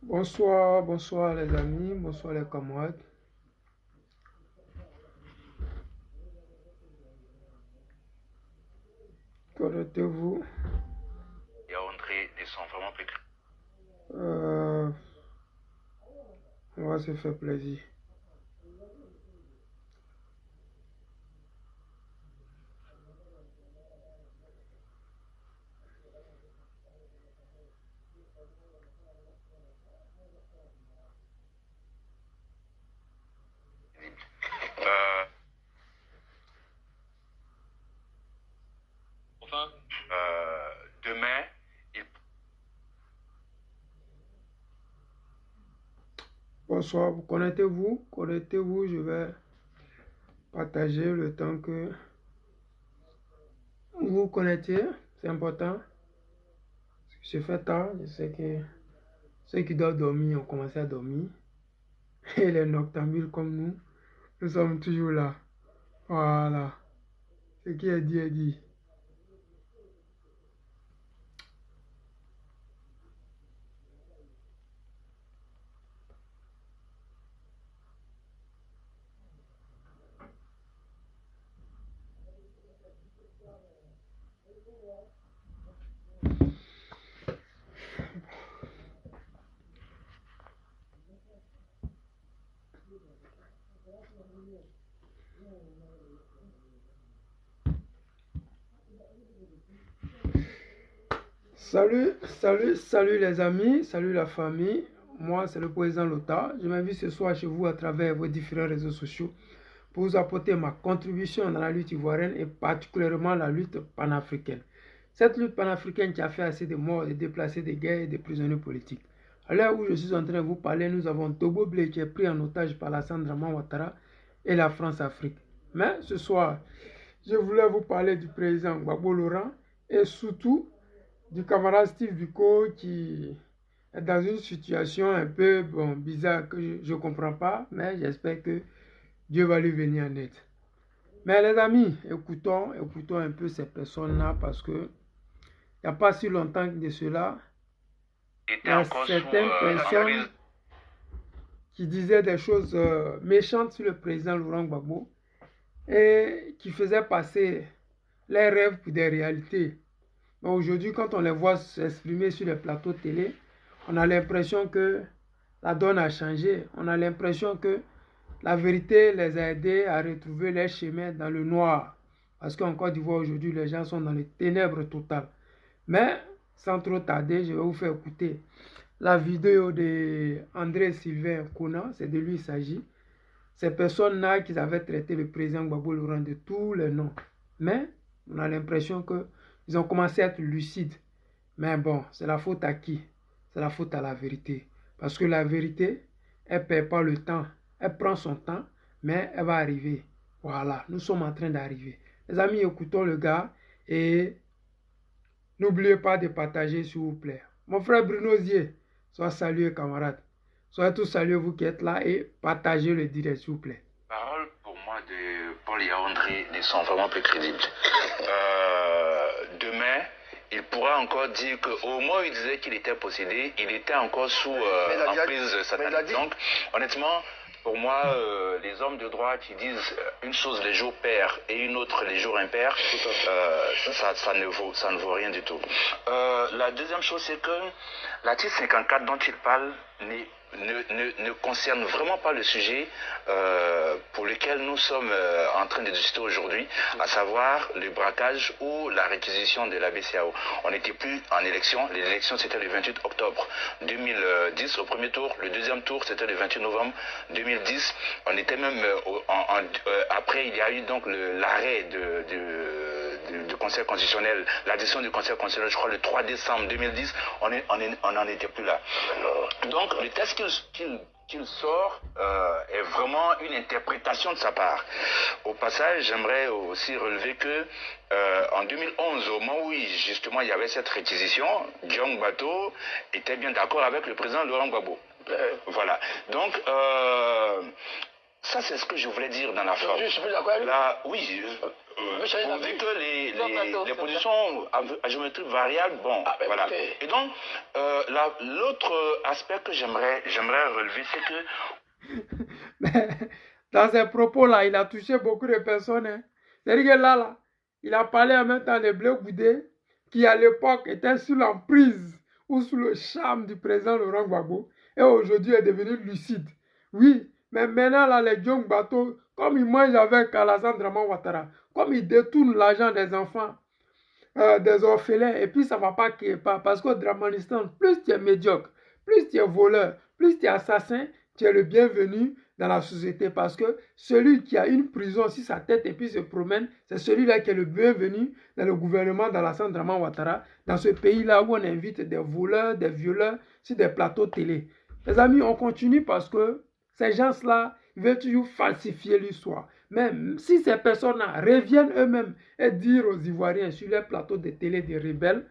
Bonsoir, bonsoir les amis, bonsoir les camarades. Connectez-vous. Yaoundé descend vraiment plus. Euh, on va se faire plaisir. Euh, enfin, demain, il... Bonsoir, connectez-vous, connectez-vous, je vais partager le temps que vous vous connectez, c'est important. Je fais tard, je sais que ceux qui doivent dormir ont commencé à dormir. Et les noctambules comme nous sommes toujours là. Voilà, ce qui est dit est dit. Salut, salut, salut les amis, salut la famille. Moi, c'est le président Lota. Je m'invite ce soir chez vous à travers vos différents réseaux sociaux pour vous apporter ma contribution dans la lutte ivoirienne et particulièrement la lutte panafricaine. Cette lutte panafricaine qui a fait assez de morts, de déplacés, de guerres et de prisonniers politiques. À l'heure où je suis en train de vous parler, nous avons Togo Blé qui est pris en otage par la Draman Ouattara et la France-Afrique. Mais ce soir, je voulais vous parler du président Gbagbo Laurent et surtout du camarade Steve Biko qui est dans une situation un peu bizarre que je ne comprends pas, mais j'espère que Dieu va lui venir en aide. Mais les amis, écoutons un peu ces personnes-là parce que il n'y a pas si longtemps que de cela, il y a certaines personnes qui disaient des choses méchantes sur le président Laurent Gbagbo et qui faisaient passer les rêves pour des réalités. Mais aujourd'hui, quand on les voit s'exprimer sur les plateaux de télé, on a l'impression que la donne a changé. On a l'impression que la vérité les a aidés à retrouver leur chemin dans le noir. Parce qu'en Côte d'Ivoire, aujourd'hui, les gens sont dans les ténèbres totales. Mais, sans trop tarder, je vais vous faire écouter la vidéo de André Sylvain Conan. C'est de lui il s'agit. Ces personnes-là qui avaient traité le président Gbagbo Laurent de tous les noms. Mais, on a l'impression qu'ils ont commencé à être lucides. Mais bon, c'est la faute à qui? C'est la faute à la vérité. Parce que la vérité, elle ne perd pas le temps. Elle prend son temps, mais elle va arriver. Voilà, nous sommes en train d'arriver. Les amis, écoutons le gars et n'oubliez pas de partager, s'il vous plaît. Mon frère Bruno Zier, sois salué, camarade. Soyez tous salués, vous qui êtes là, et partagez le direct, s'il vous plaît. Parole pour moi de Paul Yaoundé ne sont vraiment plus crédibles. Demain, il pourra encore dire qu'au moment où il disait qu'il était possédé, il était encore sous emprise satanique. Donc, honnêtement, pour moi, les hommes de droit qui disent une chose les jours pairs et une autre les jours impairs, ça ne vaut rien du tout. La deuxième chose, c'est que l'article 54 dont il parle ne concerne vraiment pas le sujet pour lequel nous sommes en train de discuter aujourd'hui, à savoir le braquage ou la réquisition de la BCAO. On n'était plus en élection. L'élection, c'était le 28 octobre 2010 au premier tour. Le deuxième tour, c'était le 28 novembre 2010. On était même après, il y a eu donc l'arrêt du Conseil constitutionnel, la décision du Conseil constitutionnel, je crois le 3 décembre 2010, on n'en était plus là. Donc le texte qu'il sort est vraiment une interprétation de sa part. Au passage, j'aimerais aussi relever que en 2011, au moment où justement il y avait cette réquisition, John Bato était bien d'accord avec le président Laurent Gbagbo. Voilà. Donc Ça, c'est ce que je voulais dire dans la forme. Je suis plus d'accord avec lui. Là, oui, vu que les positions à géométrie variable, bon, voilà. Okay. Et donc, l'autre aspect que j'aimerais relever, c'est que... Mais, dans ses propos-là, il a touché beaucoup de personnes. Hein. C'est-à-dire que là, il a parlé en même temps de Blé Goudé, qui à l'époque était sous l'emprise ou sous le charme du président Laurent Gbagbo, et aujourd'hui est devenu lucide. Oui, mais maintenant, là, les Diong Bateau, comme ils mangent avec Alassane Draman Ouattara, comme ils détournent l'argent des enfants, des orphelins, et puis ça ne va pas qu'il n'y ait pas. Parce qu'au Dramanistan, plus tu es médiocre, plus tu es voleur, plus tu es assassin, tu es le bienvenu dans la société. Parce que celui qui a une prison sur sa tête et puis se promène, c'est celui-là qui est le bienvenu dans le gouvernement d'Alassane Draman Ouattara, dans ce pays-là où on invite des voleurs, des violeurs sur des plateaux télé. Les amis, on continue parce que ces gens-là, ils veulent toujours falsifier l'histoire. Même si ces personnes-là reviennent eux-mêmes et dire aux Ivoiriens sur les plateaux de télé des rebelles,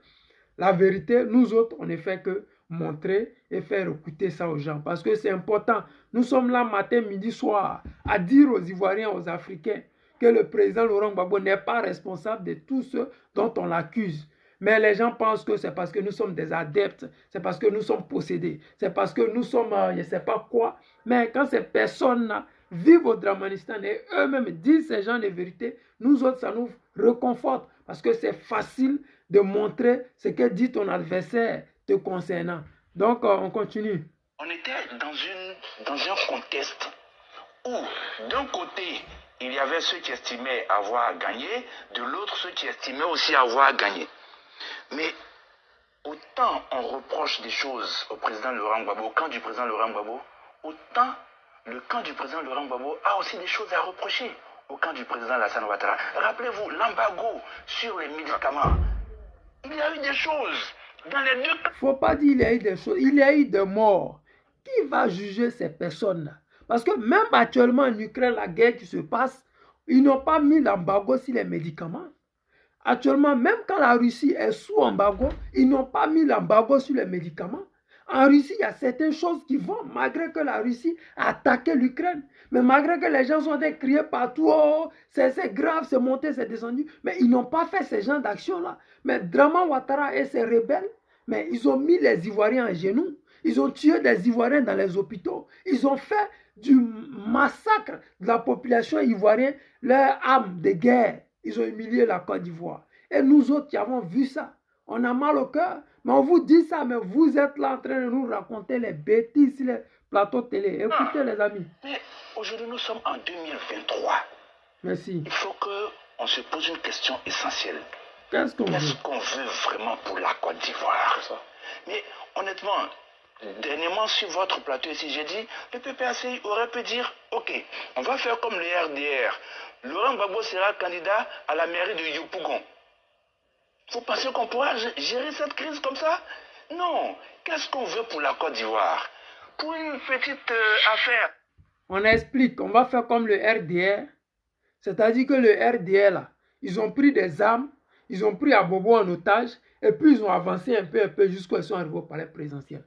la vérité, nous autres, on ne fait que montrer et faire écouter ça aux gens. Parce que c'est important. Nous sommes là matin, midi, soir, à dire aux Ivoiriens, aux Africains, que le président Laurent Gbagbo n'est pas responsable de tout ce dont on l'accuse. Mais les gens pensent que c'est parce que nous sommes des adeptes, c'est parce que nous sommes possédés, c'est parce que nous sommes, je ne sais pas quoi. Mais quand ces personnes-là vivent au Dramanistan et eux-mêmes disent ces gens de vérité, nous autres, ça nous réconforte. Parce que c'est facile de montrer ce que dit ton adversaire te concernant. Donc, on continue. On était dans un contexte où, d'un côté, il y avait ceux qui estimaient avoir gagné, de l'autre, ceux qui estimaient aussi avoir gagné. Mais autant on reproche des choses au président Laurent Gbagbo, au camp du président Laurent Gbagbo, autant le camp du président Laurent Gbagbo a aussi des choses à reprocher au camp du président Alassane Ouattara. Rappelez-vous, l'embargo sur les médicaments. Il y a eu des choses dans les deux cas. Il ne faut pas dire qu'il y a eu des choses, il y a eu des morts. Qui va juger ces personnes-là? Parce que même actuellement en Ukraine, la guerre qui se passe, ils n'ont pas mis l'embargo sur les médicaments. Actuellement, même quand la Russie est sous embargo, ils n'ont pas mis l'embargo sur les médicaments. En Russie, il y a certaines choses qui vont, malgré que la Russie a attaqué l'Ukraine. Mais malgré que les gens sont criés partout, oh, c'est grave, c'est monté, c'est descendu. Mais ils n'ont pas fait ce genre d'action-là. Mais Draman Ouattara et ses rebelles, mais ils ont mis les Ivoiriens à genoux. Ils ont tué des Ivoiriens dans les hôpitaux. Ils ont fait du massacre de la population ivoirienne, leur âme de guerre. Ils ont humilié la Côte d'Ivoire. Et nous autres qui avons vu ça, on a mal au cœur. Mais on vous dit ça, mais vous êtes là en train de nous raconter les bêtises sur les plateaux télé. Écoutez les amis. Mais aujourd'hui, nous sommes en 2023. Merci. Il faut qu'on se pose une question essentielle. Qu'est-ce qu'on veut vraiment pour la Côte d'Ivoire? Mais honnêtement, dernièrement sur votre plateau ici, j'ai dit, le PPACI aurait pu dire, ok, on va faire comme le RDR. Laurent Gbagbo sera candidat à la mairie de Yopougon. Vous pensez qu'on pourra gérer cette crise comme ça? Non. Qu'est-ce qu'on veut pour la Côte d'Ivoire? Pour une petite affaire. On explique, on va faire comme le RDR. C'est-à-dire que le RDR, là, ils ont pris des armes, ils ont pris Abobo en otage, et puis ils ont avancé un peu jusqu'à ce qu'ils sont arrivés au palais présidentiel.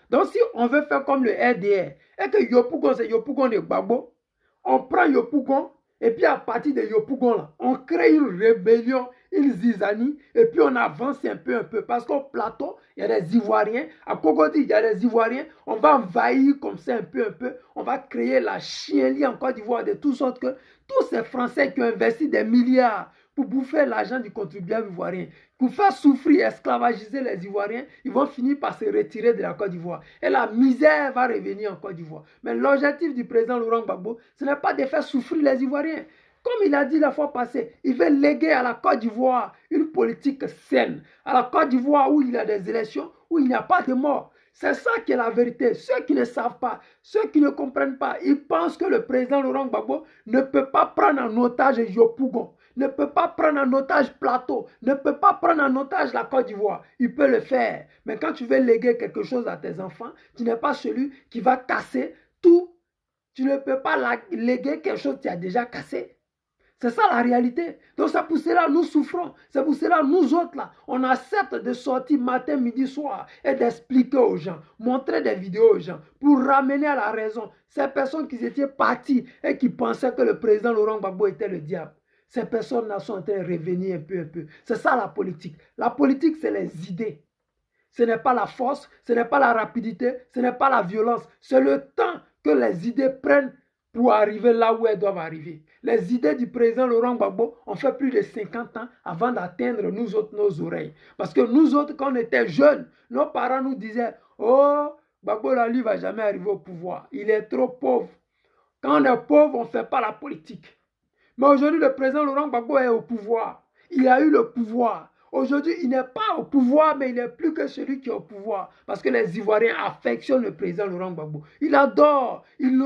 Donc si on veut faire comme le RDR, et que Yopougon, c'est Yopougon de Gbagbo, on prend Yopougon, et puis à partir de Yopougon, là, on crée une rébellion, une zizanie, et puis on avance un peu, parce qu'au plateau, il y a des Ivoiriens, à Cogodi, il y a des Ivoiriens, on va envahir comme ça un peu, on va créer la chienlit en Côte d'Ivoire de toute sorte que tous ces Français qui ont investi des milliards pour bouffer l'argent du contribuable ivoirien, pour faire souffrir, esclavagiser les Ivoiriens, ils vont finir par se retirer de la Côte d'Ivoire. Et la misère va revenir en Côte d'Ivoire. Mais l'objectif du président Laurent Gbagbo, ce n'est pas de faire souffrir les Ivoiriens. Comme il a dit la fois passée, il veut léguer à la Côte d'Ivoire une politique saine. À la Côte d'Ivoire où il y a des élections, où il n'y a pas de mort. C'est ça qui est la vérité. Ceux qui ne savent pas, ceux qui ne comprennent pas, ils pensent que le président Laurent Gbagbo ne peut pas prendre en otage Yopougon, ne peut pas prendre en otage Plateau, ne peut pas prendre en otage la Côte d'Ivoire. Il peut le faire. Mais quand tu veux léguer quelque chose à tes enfants, tu n'es pas celui qui va casser tout. Tu ne peux pas léguer quelque chose que tu as déjà cassé. C'est ça la réalité. Donc c'est pour cela que nous souffrons. C'est pour cela que nous autres là, on accepte de sortir matin, midi, soir et d'expliquer aux gens, montrer des vidéos aux gens pour ramener à la raison ces personnes qui étaient parties et qui pensaient que le président Laurent Gbagbo était le diable. Ces personnes-là sont en train de revenir un peu, un peu. C'est ça la politique. La politique, c'est les idées. Ce n'est pas la force, ce n'est pas la rapidité, ce n'est pas la violence. C'est le temps que les idées prennent pour arriver là où elles doivent arriver. Les idées du président Laurent Gbagbo ont fait plus de 50 ans avant d'atteindre nous autres nos oreilles. Parce que nous autres, quand on était jeunes, nos parents nous disaient « Oh, Gbagbo là, lui, ne va jamais arriver au pouvoir. Il est trop pauvre. » Quand on est pauvre, on ne fait pas la politique. Mais aujourd'hui, le président Laurent Gbagbo est au pouvoir. Il a eu le pouvoir. Aujourd'hui, il n'est pas au pouvoir, mais il n'est plus que celui qui est au pouvoir. Parce que les Ivoiriens affectionnent le président Laurent Gbagbo. Il adore, il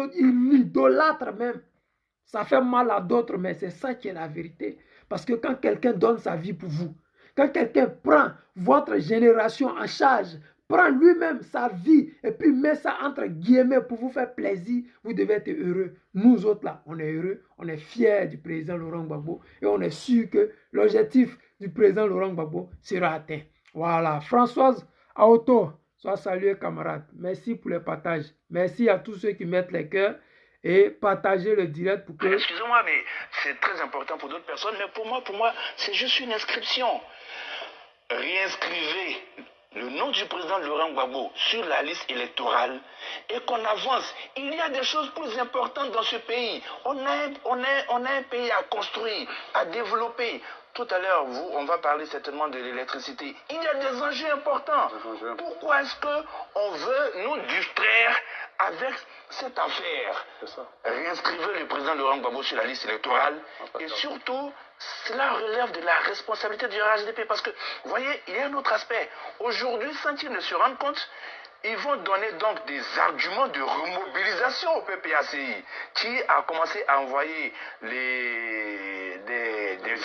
l'idolâtre même. Ça fait mal à d'autres, mais c'est ça qui est la vérité. Parce que quand quelqu'un donne sa vie pour vous, quand quelqu'un prend votre génération en charge, prend lui-même sa vie et puis met ça entre guillemets pour vous faire plaisir, vous devez être heureux. Nous autres là, on est heureux, on est fiers du président Laurent Gbagbo et on est sûr que l'objectif du président Laurent Gbagbo sera atteint. Voilà, Françoise Aoto, sois salué camarade. Merci pour le partage. Merci à tous ceux qui mettent les cœurs et partagez le direct pour que... Excusez-moi, mais c'est très important pour d'autres personnes, mais pour moi, c'est juste une inscription. Réinscrivez le nom du président Laurent Gbagbo sur la liste électorale et qu'on avance. Il y a des choses plus importantes dans ce pays. On a un pays à construire, à développer. Tout à l'heure, on va parler certainement de l'électricité. Il y a des enjeux importants. Pourquoi est-ce qu'on veut nous distraire avec cette affaire? Réinscrivez le président Laurent Gbagbo sur la liste électorale et surtout, cela relève de la responsabilité du RHDP parce que, vous voyez, il y a un autre aspect. Aujourd'hui, sans qu'ils ne se rendent compte, ils vont donner donc des arguments de remobilisation au PPACI qui a commencé à envoyer des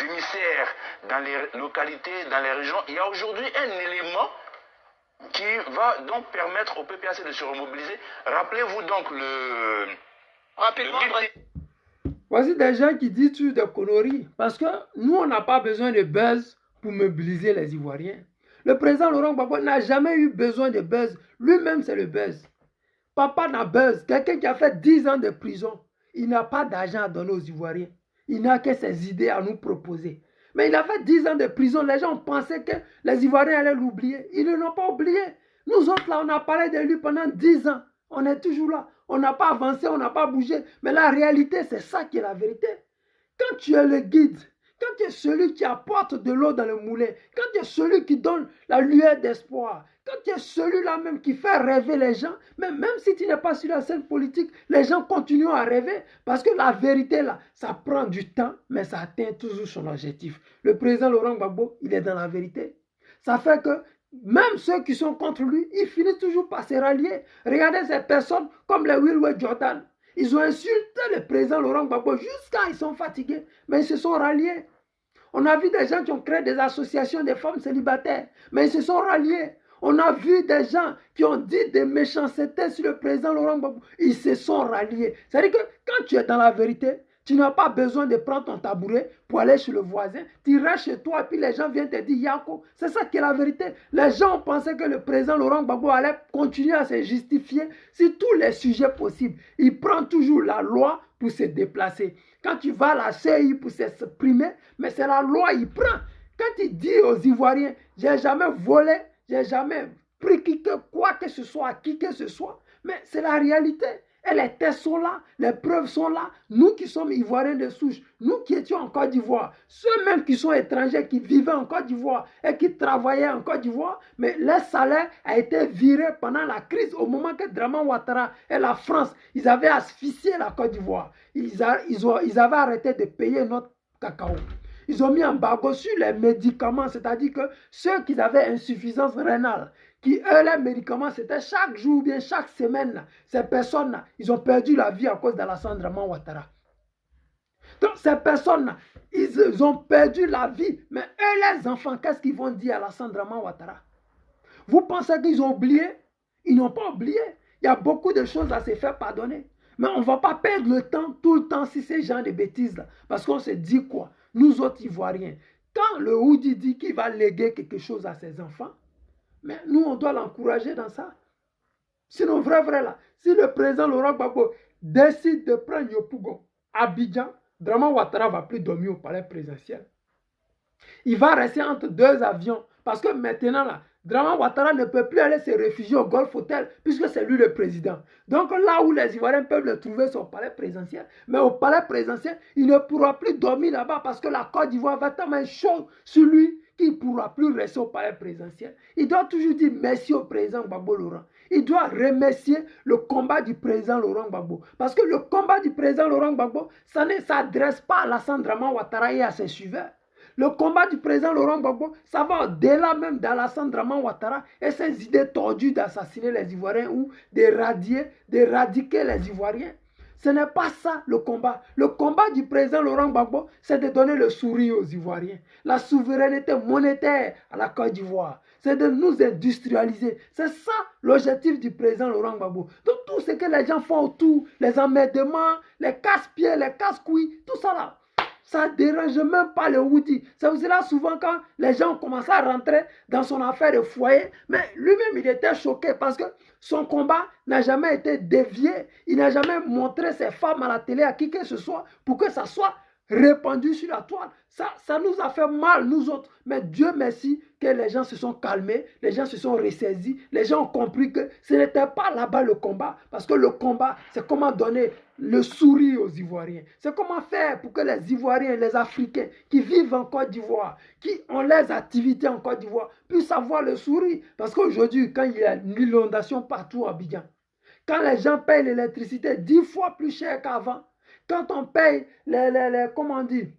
émissaires dans les localités, dans les régions. Il y a aujourd'hui un élément qui va donc permettre au PPAC de se remobiliser. Rappelez-vous donc le... Voici des gens qui disent toujours des conneries. Parce que nous, on n'a pas besoin de buzz pour mobiliser les Ivoiriens. Le président Laurent Gbagbo n'a jamais eu besoin de buzz. Lui-même, c'est le buzz. Papa n'a buzz. Quelqu'un qui a fait 10 ans de prison, il n'a pas d'argent à donner aux Ivoiriens. Il n'a que ses idées à nous proposer. Mais il a fait 10 ans de prison. Les gens pensaient que les Ivoiriens allaient l'oublier. Ils ne l'ont pas oublié. Nous autres, là, on a parlé de lui pendant 10 ans. On est toujours là. On n'a pas avancé, on n'a pas bougé. Mais la réalité, c'est ça qui est la vérité. Quand tu es le guide, quand tu es celui qui apporte de l'eau dans le moulin, quand tu es celui qui donne la lueur d'espoir, quand tu es celui-là même qui fait rêver les gens, même si tu n'es pas sur la scène politique, les gens continuent à rêver parce que la vérité là, ça prend du temps, mais ça atteint toujours son objectif. Le président Laurent Gbagbo, il est dans la vérité. Ça fait que même ceux qui sont contre lui, ils finissent toujours par se rallier. Regardez ces personnes comme les Wilwe Jordan. Ils ont insulté le président Laurent Gbagbo jusqu'à ils sont fatigués, mais ils se sont ralliés. On a vu des gens qui ont créé des associations des femmes célibataires, mais ils se sont ralliés. On a vu des gens qui ont dit des méchancetés sur le président Laurent Gbagbo. Ils se sont ralliés. C'est-à-dire que quand tu es dans la vérité, tu n'as pas besoin de prendre ton tabouret pour aller chez le voisin. Tu restes chez toi et puis les gens viennent te dire Yako. C'est ça qui est la vérité. Les gens pensaient que le président Laurent Gbagbo allait continuer à se justifier sur tous les sujets possibles. Il prend toujours la loi pour se déplacer. Quand tu vas à la CEI pour s'exprimer, mais c'est la loi il prend. Quand il dit aux Ivoiriens, j'ai jamais volé, j'ai jamais pris quoi que ce soit, à qui que ce soit, mais c'est la réalité. Et les tests sont là, les preuves sont là. Nous qui sommes Ivoiriens de souche, nous qui étions en Côte d'Ivoire, ceux-mêmes qui sont étrangers, qui vivaient en Côte d'Ivoire et qui travaillaient en Côte d'Ivoire, mais leur salaire a été viré pendant la crise, au moment que Draman Ouattara et la France, ils avaient asphyxié la Côte d'Ivoire. Ils avaient arrêté de payer notre cacao. Ils ont mis un embargo sur les médicaments, c'est-à-dire que ceux qui avaient insuffisance rénale, qui, eux, les médicaments, c'était chaque jour, bien chaque semaine, ces personnes-là, ils ont perdu la vie à cause d'Alassane Draman Ouattara. Donc, ces personnes-là, ils ont perdu la vie. Mais eux, les enfants, qu'est-ce qu'ils vont dire à Alassane Draman Ouattara? Vous pensez qu'ils ont oublié? Ils n'ont pas oublié. Il y a beaucoup de choses à se faire pardonner. Mais on ne va pas perdre le temps tout le temps si ces gens de bêtises-là. Parce qu'on se dit quoi? Nous autres Ivoiriens, quand le Houdi dit qu'il va léguer quelque chose à ses enfants, mais nous, on doit l'encourager dans ça. Sinon, vrai, là, si le président Laurent Gbagbo décide de prendre Yopougon, Abidjan, Draman Ouattara ne va plus dormir au palais présidentiel. Il va rester entre deux avions. Parce que maintenant, là, Draman Ouattara ne peut plus aller se réfugier au Golf Hotel puisque c'est lui le président. Donc là où les Ivoiriens peuvent le trouver, c'est au palais présidentiel. Mais au palais présidentiel, il ne pourra plus dormir là-bas parce que la Côte d'Ivoire va tellement chaud sur lui qu'il ne pourra plus rester au palais présidentiel. Il doit toujours dire merci au président Gbagbo Laurent. Il doit remercier le combat du président Laurent Gbagbo. Parce que le combat du président Laurent Gbagbo, ça ne s'adresse pas à Alassane Draman Ouattara et à ses suiveurs. Le combat du président Laurent Gbagbo, ça va au-delà même d'Alassane Draman Ouattara et ses idées tordues d'assassiner les Ivoiriens ou d'éradiquer les Ivoiriens. Ce n'est pas ça le combat. Le combat du président Laurent Gbagbo, c'est de donner le sourire aux Ivoiriens. La souveraineté monétaire à la Côte d'Ivoire. C'est de nous industrialiser. C'est ça l'objectif du président Laurent Gbagbo. Donc tout ce que les gens font autour, les emmerdements, les casse-pieds, les casse-couilles, tout ça là. Ça ne dérange même pas le Houdi. C'est pour cela souvent quand les gens commencent à rentrer dans son affaire de foyer, mais lui-même il était choqué parce que son combat n'a jamais été dévié. Il n'a jamais montré ses femmes à la télé à qui que ce soit pour que ça soit répandu sur la toile. Ça nous a fait mal, nous autres. Mais Dieu merci que les gens se sont calmés, les gens se sont ressaisis, les gens ont compris que ce n'était pas là-bas le combat. Parce que le combat, c'est comment donner le sourire aux Ivoiriens. C'est comment faire pour que les Ivoiriens, les Africains qui vivent en Côte d'Ivoire, qui ont les activités en Côte d'Ivoire, puissent avoir le sourire. Parce qu'aujourd'hui, quand il y a une inondation partout à Abidjan, quand les gens payent l'électricité 10 fois plus cher qu'avant, quand on paye comment on dit,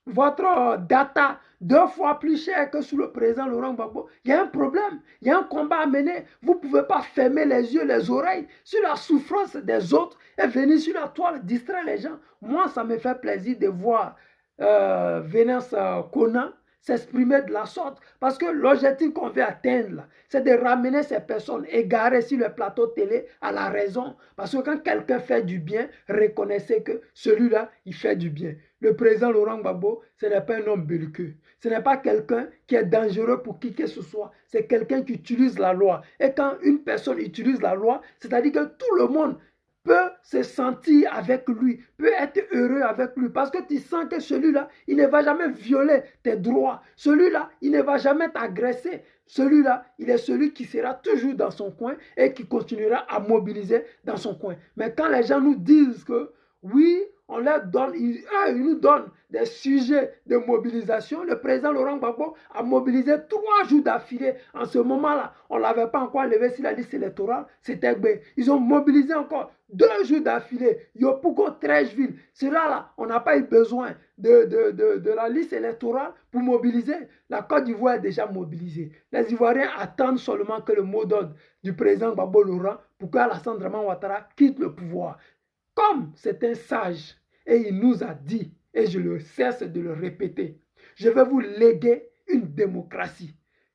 votre data 2 fois plus cher que sous le président Laurent Gbagbo, il y a un problème, il y a un combat à mener. Vous ne pouvez pas fermer les yeux, les oreilles sur la souffrance des autres et venir sur la toile distraire les gens. Moi, ça me fait plaisir de voir Vénance Kona s'exprimer de la sorte. Parce que l'objectif qu'on veut atteindre, c'est de ramener ces personnes égarées sur le plateau télé à la raison. Parce que quand quelqu'un fait du bien, reconnaissez que celui-là, il fait du bien. Le président Laurent Gbagbo, ce n'est pas un homme belliqueux. Ce n'est pas quelqu'un qui est dangereux pour qui que ce soit. C'est quelqu'un qui utilise la loi. Et quand une personne utilise la loi, c'est-à-dire que tout le monde peut se sentir avec lui, peut être heureux avec lui, parce que tu sens que celui-là, il ne va jamais violer tes droits, celui-là, il ne va jamais t'agresser, celui-là, il est celui qui sera toujours dans son coin et qui continuera à mobiliser dans son coin. Mais quand les gens nous disent que, oui, on leur donne, ils nous donnent des sujets de mobilisation. Le président Laurent Gbagbo a mobilisé 3 jours d'affilée. En ce moment-là, on ne l'avait pas encore levé sur la liste électorale. C'était bien. Ils ont mobilisé encore 2 jours d'affilée. Yopougon, Trècheville. Cela-là, on n'a pas eu besoin de la liste électorale pour mobiliser. La Côte d'Ivoire est déjà mobilisée. Les Ivoiriens attendent seulement que le mot d'ordre du président Gbagbo Laurent pour qu'Alassane Draman Ouattara quitte le pouvoir. Comme c'est un sage, et il nous a dit, et je ne cesse de le répéter, je vais vous léguer une démocratie.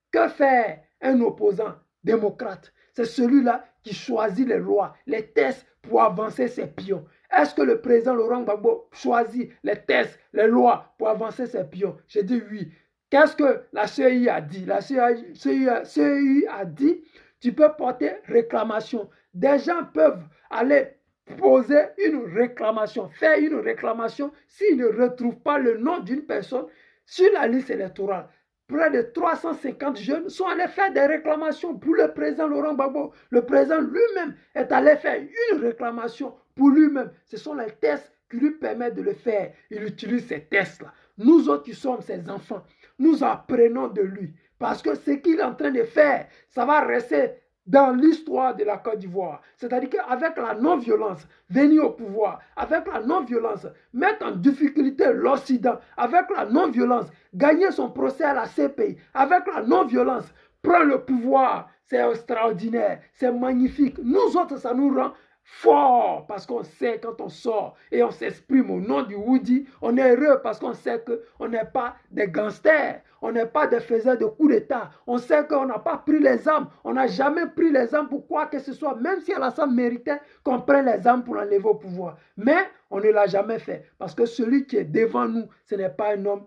Que faire un opposant démocrate? C'est celui-là qui choisit les lois, les tests pour avancer ses pions. Est-ce que le président Laurent Gbagbo choisit les tests, les lois pour avancer ses pions? J'ai dit oui. Qu'est-ce que la CEI a dit? La CEI a dit, tu peux porter réclamation. Des gens peuvent aller poser une réclamation, faire une réclamation s'ils ne retrouvent pas le nom d'une personne sur la liste électorale. Près de 350 jeunes sont allés faire des réclamations pour le président Laurent Gbagbo. Le président lui-même est allé faire une réclamation pour lui-même. Ce sont les tests qui lui permettent de le faire. Il utilise ces tests-là. Nous autres qui sommes ses enfants, nous apprenons de lui. Parce que ce qu'il est en train de faire, ça va rester dans l'histoire de la Côte d'Ivoire. C'est-à-dire qu'avec la non-violence, venir au pouvoir, avec la non-violence, mettre en difficulté l'Occident, avec la non-violence, gagner son procès à la CPI, avec la non-violence, prendre le pouvoir, c'est extraordinaire, c'est magnifique. Nous autres, ça nous rend fort parce qu'on sait quand on sort et on s'exprime au nom du Houdi, on est heureux parce qu'on sait qu'on n'est pas des gangsters, on n'est pas des faiseurs de coups d'État, on sait qu'on n'a pas pris les armes, on n'a jamais pris les armes. Pourquoi? quoi que ce soit, même si Alassane méritait qu'on prenne les armes pour l'enlever au pouvoir. Mais on ne l'a jamais fait. Parce que celui qui est devant nous, ce n'est pas un homme,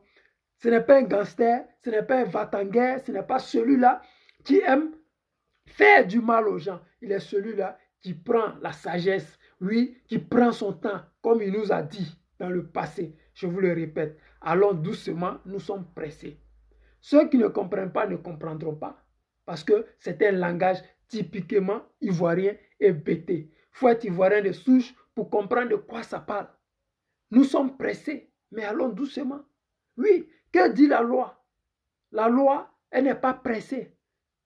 ce n'est pas un gangster, ce n'est pas un va-t-en-guerre, ce n'est pas celui-là qui aime faire du mal aux gens. Il est celui-là qui prend la sagesse, oui, qui prend son temps, comme il nous a dit dans le passé. Je vous le répète, allons doucement, nous sommes pressés. Ceux qui ne comprennent pas ne comprendront pas, parce que c'est un langage typiquement ivoirien et bêté. Il faut être ivoirien de souche pour comprendre de quoi ça parle. Nous sommes pressés, mais allons doucement. Oui, que dit la loi? La loi, elle n'est pas pressée.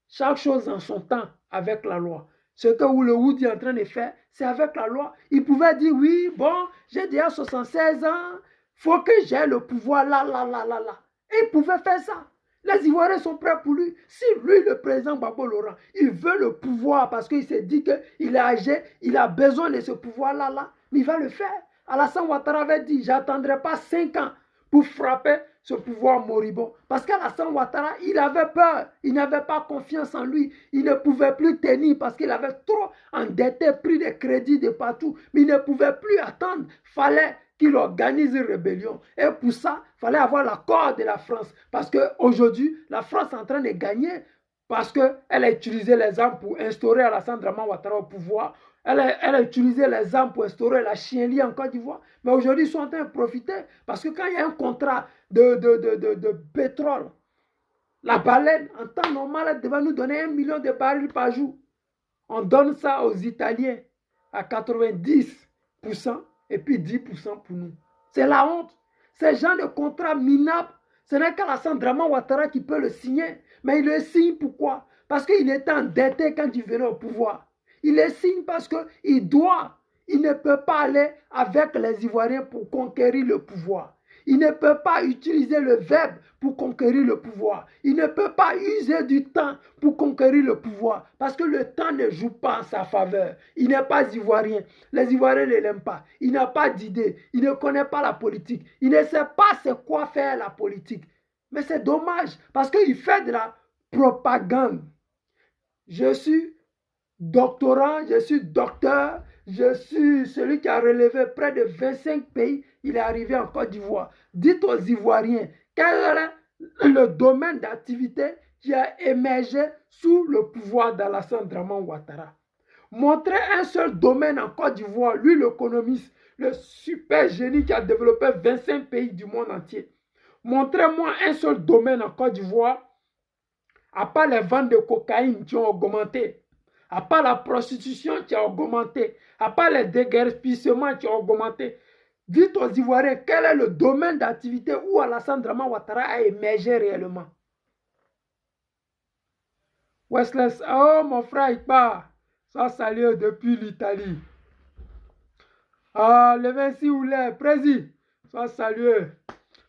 Chaque chose en son temps avec la loi. Ce que le Wood est en train de faire, c'est avec la loi. Il pouvait dire, oui, bon, j'ai déjà 76 ans, il faut que j'ai le pouvoir là. Et il pouvait faire ça. Les Ivoiriens sont prêts pour lui. Si lui, le président Gbagbo Laurent, il veut le pouvoir parce qu'il s'est dit qu'il est âgé, il a besoin de ce pouvoir-là, mais il va le faire. Alassane Ouattara avait dit, j'attendrai pas 5 ans pour frapper ce pouvoir moribond. Parce qu'Alassane Ouattara, il avait peur, il n'avait pas confiance en lui, il ne pouvait plus tenir parce qu'il avait trop endetté, pris des crédits de partout, mais il ne pouvait plus attendre. Fallait qu'il organise une rébellion. Et pour ça, il fallait avoir l'accord de la France. Parce qu'aujourd'hui, la France est en train de gagner parce qu'elle a utilisé les armes pour instaurer Alassane Draman Ouattara au pouvoir. Elle a utilisé les armes pour instaurer la chienlit en Côte d'Ivoire. Mais aujourd'hui, ils sont en train de profiter. Parce que quand il y a un contrat de pétrole, la baleine, en temps normal, elle devait nous donner 1 million de barils par jour. On donne ça aux Italiens à 90% et puis 10% pour nous. C'est la honte. Ces gens de contrats minables, ce n'est qu'Alassane Draman Ouattara qui peut le signer. Mais il le signe pourquoi? Parce qu'il était endetté quand il venait au pouvoir. Il le signe parce qu'il doit. Il ne peut pas aller avec les Ivoiriens pour conquérir le pouvoir. Il ne peut pas utiliser le verbe pour conquérir le pouvoir. Il ne peut pas user du temps pour conquérir le pouvoir. Parce que le temps ne joue pas en sa faveur. Il n'est pas ivoirien. Les Ivoiriens ne l'aiment pas. Il n'a pas d'idée. Il ne connaît pas la politique. Il ne sait pas c'est quoi faire la politique. Mais c'est dommage parce qu'il fait de la propagande. Je suis doctorant, je suis docteur, je suis celui qui a relevé près de 25 pays. Il est arrivé en Côte d'Ivoire. Dites aux Ivoiriens, quel est le domaine d'activité qui a émergé sous le pouvoir d'Alassane Draman Ouattara? Montrez un seul domaine en Côte d'Ivoire, lui l'économiste, le super génie qui a développé 25 pays du monde entier. Montrez-moi un seul domaine en Côte d'Ivoire, à part les ventes de cocaïne qui ont augmenté, à part la prostitution qui a augmenté, à part les déguerpissements qui ont augmenté. Dites aux Ivoiriens quel est le domaine d'activité où Alassane Draman Ouattara a émergé réellement. Westless, oh mon frère Iqba, ça salue depuis l'Italie. Ah, le 26 Oulé, Prési, ça salue.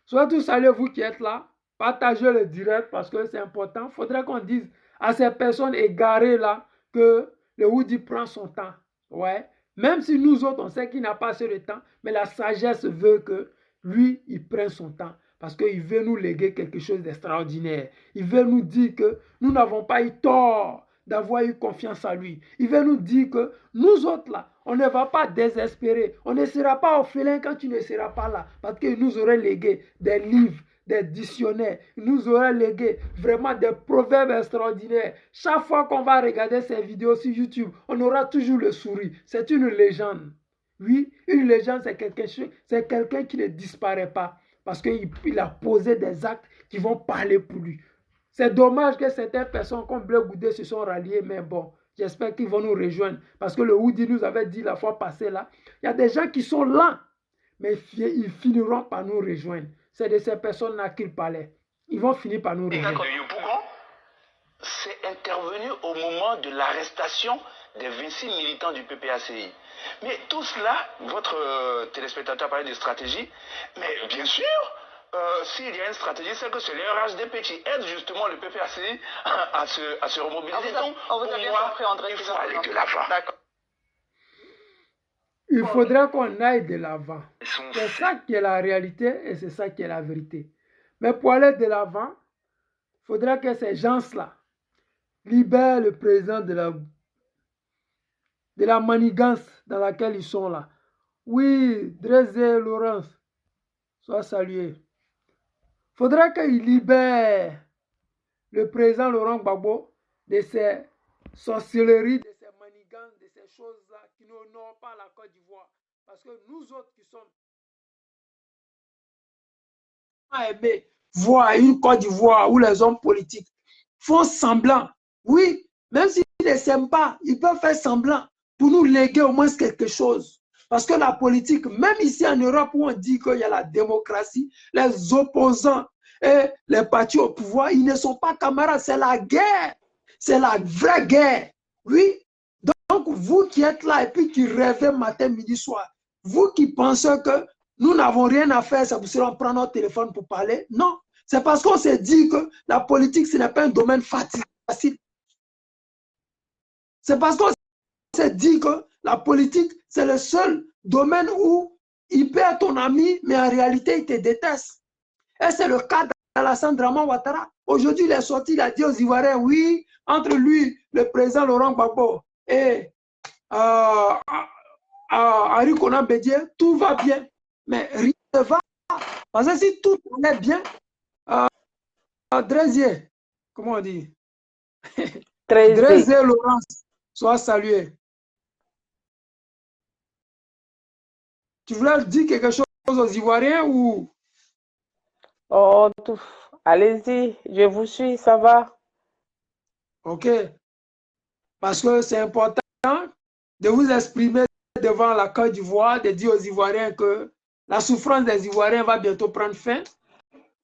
Surtout saluez vous qui êtes là. Partagez le direct parce que c'est important. Il faudrait qu'on dise à ces personnes égarées là que le Woody prend son temps. Ouais. Même si nous autres, on sait qu'il n'a pas assez de temps, mais la sagesse veut que lui, il prenne son temps. Parce qu'il veut nous léguer quelque chose d'extraordinaire. Il veut nous dire que nous n'avons pas eu tort d'avoir eu confiance en lui. Il veut nous dire que nous autres là, on ne va pas désespérer. On ne sera pas orphelin quand tu ne seras pas là. Parce qu'il nous aurait légué des livres, des dictionnaires. Il nous aurait légué vraiment des proverbes extraordinaires. Chaque fois qu'on va regarder ces vidéos sur YouTube, on aura toujours le sourire. C'est une légende. Oui, une légende, c'est quelqu'un qui ne disparaît pas. Parce qu'il a posé des actes qui vont parler pour lui. C'est dommage que certaines personnes comme Bleu Goudé se sont ralliées, mais bon, j'espère qu'ils vont nous rejoindre. Parce que le Woody nous avait dit la fois passée là, il y a des gens qui sont lents, mais ils finiront par nous rejoindre. C'est de ces personnes-là qu'il parlait. Ils vont finir par nous rejoindre. C'est intervenu au moment de l'arrestation des 26 militants du PPACI. Mais tout cela, votre téléspectateur parlait de stratégie, mais bien sûr, s'il y a une stratégie, c'est que c'est le RHDP qui aide justement le PPACI à se remobiliser. Donc, pour moi, il faut aller de l'avant. Il faudrait qu'on aille de l'avant. C'est ça qui est la réalité et c'est ça qui est la vérité. Mais pour aller de l'avant, il faudrait que ces gens-là libèrent le président de la de la manigance dans laquelle ils sont là. Oui, Drézé Laurence, sois salué. Faudrait qu'il libère le président Laurent Gbagbo de ces sorcelleries, de ces manigances, de ces choses-là qui n'honorent pas la Côte d'Ivoire. Parce que nous autres qui sommes aimés voir une Côte d'Ivoire où les hommes politiques font semblant. Oui, même s'ils ne s'aiment pas, ils peuvent faire semblant pour nous léguer au moins quelque chose. Parce que la politique, même ici en Europe où on dit qu'il y a la démocratie, les opposants et les partis au pouvoir, ils ne sont pas camarades, c'est la guerre. C'est la vraie guerre. Oui. Donc, vous qui êtes là et puis qui rêvez matin, midi, soir, vous qui pensez que nous n'avons rien à faire, c'est pour cela qu'on prend notre téléphone pour parler. Non, c'est parce qu'on s'est dit que la politique, ce n'est pas un domaine facile. C'est parce qu'on s'est dit que la politique, c'est le seul domaine où il peut être ton ami, mais en réalité, il te déteste. Et c'est le cas d'Alassane Draman Ouattara. Aujourd'hui, il est sorti, il a dit aux Ivoiriens, oui, entre lui, le président Laurent Gbagbo et Henri Konan Bédié, tout va bien. Mais rien ne va. Parce que si tout allait bien, Drézier, comment on dit? Drézier Laurence, sois salué. Tu voulais dire quelque chose aux Ivoiriens ou? Oh, allez-y, je vous suis, ça va. Ok. Parce que c'est important de vous exprimer devant la Côte d'Ivoire, de dire aux Ivoiriens que la souffrance des Ivoiriens va bientôt prendre fin.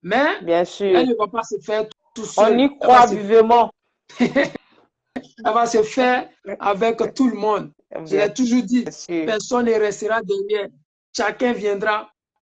Mais bien sûr, elle ne va pas se faire tout seul. On y croit vivement. Elle va se faire avec tout le monde. Je l'ai toujours dit, personne ne restera derrière. Chacun viendra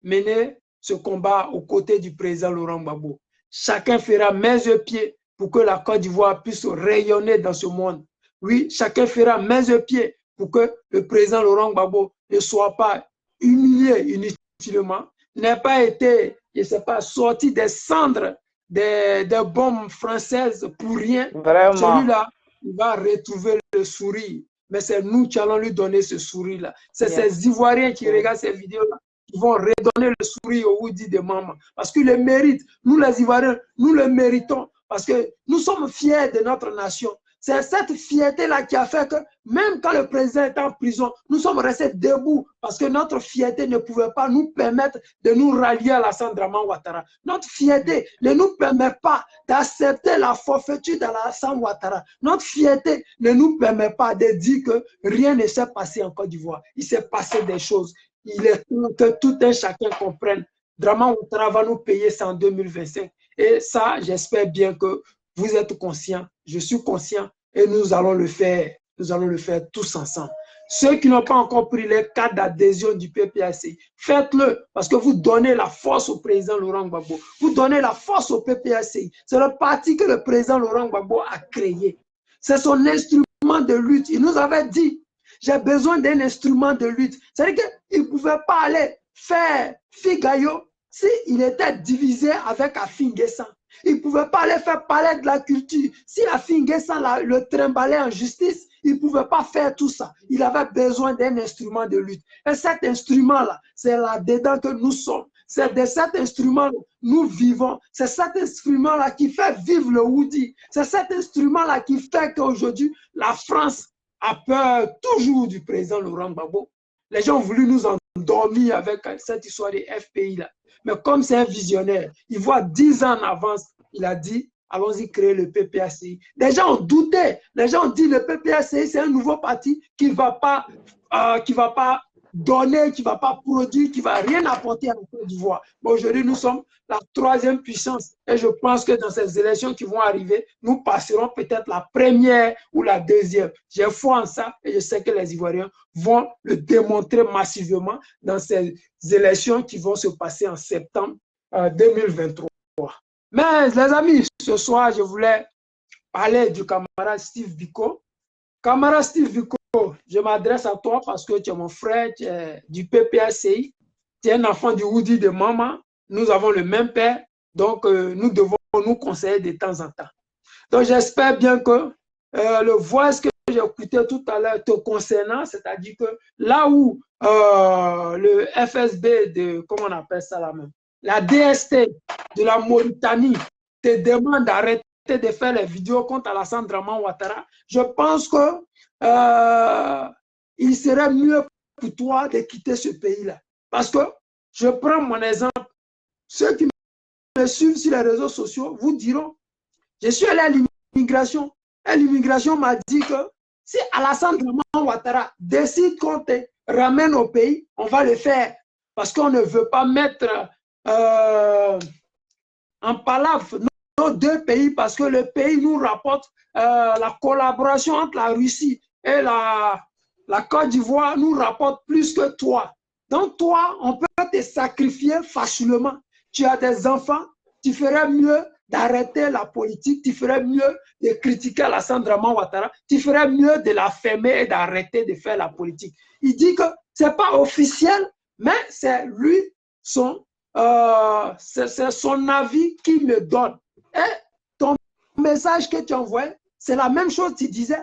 mener ce combat aux côtés du président Laurent Gbagbo. Chacun fera main et pieds pour que la Côte d'Ivoire puisse rayonner dans ce monde. Oui, chacun fera main et pieds pour que le président Laurent Gbagbo ne soit pas humilié inutilement, n'ait pas été, je ne sais pas, sorti des cendres des bombes françaises pour rien. Vraiment. Celui-là, il va retrouver le sourire. Mais c'est nous qui allons lui donner ce sourire-là. C'est ces Ivoiriens qui regardent ces vidéos-là qui vont redonner le sourire au Woody de maman. Parce qu'ils le méritent. Nous, les Ivoiriens, nous le méritons. Parce que nous sommes fiers de notre nation. C'est cette fierté-là qui a fait que même quand le président était en prison, nous sommes restés debout parce que notre fierté ne pouvait pas nous permettre de nous rallier à Alassane Draman Ouattara. Notre fierté ne nous permet pas d'accepter la forfaiture d'Alassane Ouattara. Notre fierté ne nous permet pas de dire que rien ne s'est passé en Côte d'Ivoire. Il s'est passé des choses. Il est temps que tout un chacun comprenne. Draman Ouattara va nous payer ça en 2025. Et ça, j'espère bien que vous êtes conscients, je suis conscient et nous allons le faire. Nous allons le faire tous ensemble. Ceux qui n'ont pas encore pris les cartes d'adhésion du PPACI, faites-le parce que vous donnez la force au président Laurent Gbagbo. Vous donnez la force au PPACI. C'est le parti que le président Laurent Gbagbo a créé. C'est son instrument de lutte. Il nous avait dit, j'ai besoin d'un instrument de lutte. C'est-à-dire qu'il ne pouvait pas aller faire Figayo s'il était divisé avec Afinguessan. Il ne pouvait pas aller faire palais de la culture. Si Afinguessan le trimballait en justice, il ne pouvait pas faire tout ça. Il avait besoin d'un instrument de lutte. Et cet instrument-là, c'est là-dedans que nous sommes. C'est de cet instrument-là que nous vivons. C'est cet instrument-là qui fait vivre le Woody. C'est cet instrument-là qui fait qu'aujourd'hui, la France a peur toujours du président Laurent Gbagbo. Les gens ont voulu nous endormir avec cette histoire des FPI-là. Mais comme c'est un visionnaire, il voit 10 ans en avance, il a dit, allons-y créer le PPACI. Les gens ont douté, les gens ont dit, le PPACI, c'est un nouveau parti qui ne va pas donner, qui ne va pas produire, qui ne va rien apporter à la Côte d'Ivoire. Aujourd'hui, nous sommes la 3e puissance. Et je pense que dans ces élections qui vont arriver, nous passerons peut-être la 1re ou la 2e. J'ai foi en ça et je sais que les Ivoiriens vont le démontrer massivement dans ces élections qui vont se passer en septembre 2023. Mais les amis, ce soir, je voulais parler du camarade Steve Biko. Camarade Steve Biko, je m'adresse à toi parce que tu es mon frère, tu es du PPACI, tu es un enfant du Woody de maman, nous avons le même père, donc nous devons nous conseiller de temps en temps. Donc j'espère bien que le voice que j'ai écouté tout à l'heure te concernant, c'est-à-dire que là où le FSB de, comment on appelle ça là même, la DST de la Mauritanie te demande d'arrêter de faire les vidéos contre Alassane Draman Ouattara, je pense que il serait mieux pour toi de quitter ce pays-là. Parce que, je prends mon exemple, ceux qui me suivent sur les réseaux sociaux vous diront, je suis allé à l'immigration, et l'immigration m'a dit que si Alassane Draman Ouattara décide qu'on te ramène au pays, on va le faire. Parce qu'on ne veut pas mettre en palabre nos deux pays, parce que le pays nous rapporte la collaboration entre la Russie et la Côte d'Ivoire nous rapporte plus que toi. Donc toi, on peut te sacrifier facilement. Tu as des enfants, tu ferais mieux d'arrêter la politique, tu ferais mieux de critiquer Alassane Draman Ouattara, tu ferais mieux de la fermer et d'arrêter de faire la politique. Il dit que ce n'est pas officiel, mais c'est lui, c'est son avis qu'il me donne. Et ton message que tu envoies, c'est la même chose que tu disais.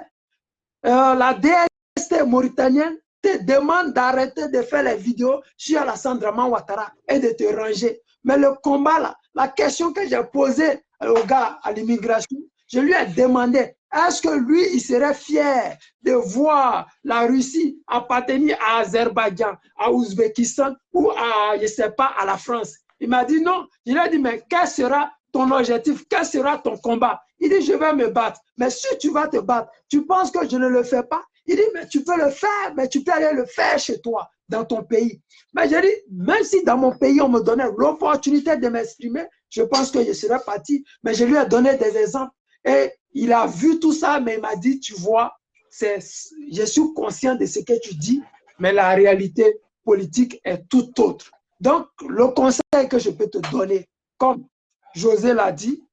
La DST mauritanienne te demande d'arrêter de faire les vidéos sur Alassane Draman Ouattara et de te ranger. Mais le combat là, la question que j'ai posée au gars à l'immigration, je lui ai demandé, est-ce que lui, il serait fier de voir la Russie appartenir à Azerbaïdjan, à Ouzbékistan ou à, je ne sais pas, à la France? Il m'a dit non. Je lui ai dit, mais quel sera ton objectif? Quel sera ton combat? Il dit, je vais me battre. Mais si tu vas te battre, tu penses que je ne le fais pas? Il dit, mais tu peux le faire, mais tu peux aller le faire chez toi, dans ton pays. Mais j'ai dit, même si dans mon pays, on me donnait l'opportunité de m'exprimer, je pense que je serais parti. Mais je lui ai donné des exemples. Et il a vu tout ça, mais il m'a dit, tu vois, je suis conscient de ce que tu dis, mais la réalité politique est tout autre. Donc, le conseil que je peux te donner, comme José l'a dit,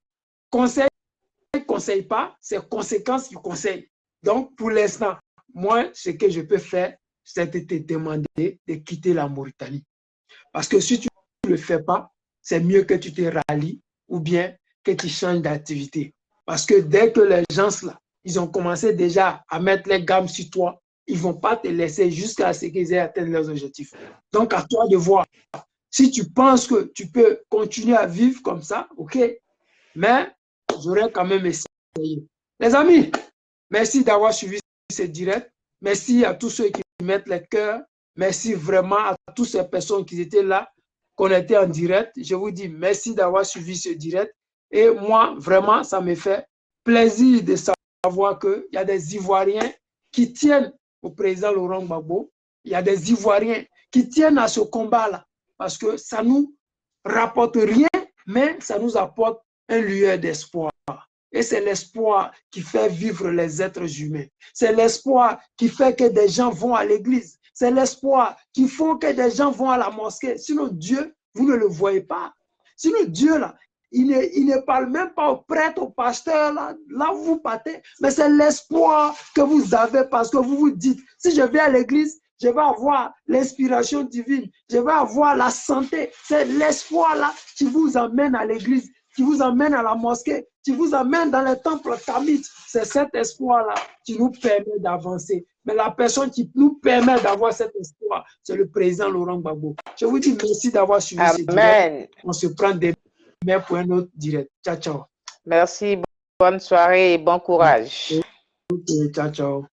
conseil ne conseille pas, c'est conséquence du conseil. Donc, pour l'instant, moi, ce que je peux faire, c'est de te demander de quitter la Mauritanie. Parce que si tu ne le fais pas, c'est mieux que tu te rallies ou bien que tu changes d'activité. Parce que dès que les gens, là, ils ont commencé déjà à mettre les gammes sur toi, ils ne vont pas te laisser jusqu'à ce qu'ils aient atteint leurs objectifs. Donc, à toi de voir. Si tu penses que tu peux continuer à vivre comme ça, ok, mais j'aurais quand même essayé. Les amis, merci d'avoir suivi ce direct. Merci à tous ceux qui mettent les cœurs. Merci vraiment à toutes ces personnes qui étaient là, connectées en direct. Je vous dis merci d'avoir suivi ce direct. Et moi, vraiment, ça me fait plaisir de savoir qu'il y a des Ivoiriens qui tiennent au président Laurent Gbagbo. Il y a des Ivoiriens qui tiennent à ce combat-là. Parce que ça ne nous rapporte rien, mais ça nous apporte un lueur d'espoir. Et c'est l'espoir qui fait vivre les êtres humains. C'est l'espoir qui fait que des gens vont à l'église. C'est l'espoir qui fait que des gens vont à la mosquée. Sinon, Dieu, vous ne le voyez pas. Sinon, Dieu, là, il ne parle même pas aux prêtres, aux pasteurs, là où vous partez. Mais c'est l'espoir que vous avez parce que vous vous dites, si je vais à l'église, je vais avoir l'inspiration divine, je vais avoir la santé. C'est l'espoir là qui vous amène à l'église, qui vous amène à la mosquée, qui vous amène dans les temples kamites. C'est cet espoir là qui nous permet d'avancer. Mais la personne qui nous permet d'avoir cet espoir, c'est le président Laurent Gbagbo. Je vous dis merci d'avoir suivi ce direct. On se prend demain pour un autre direct. Ciao, ciao. Merci, bonne soirée et bon courage. Ok, ciao, ciao.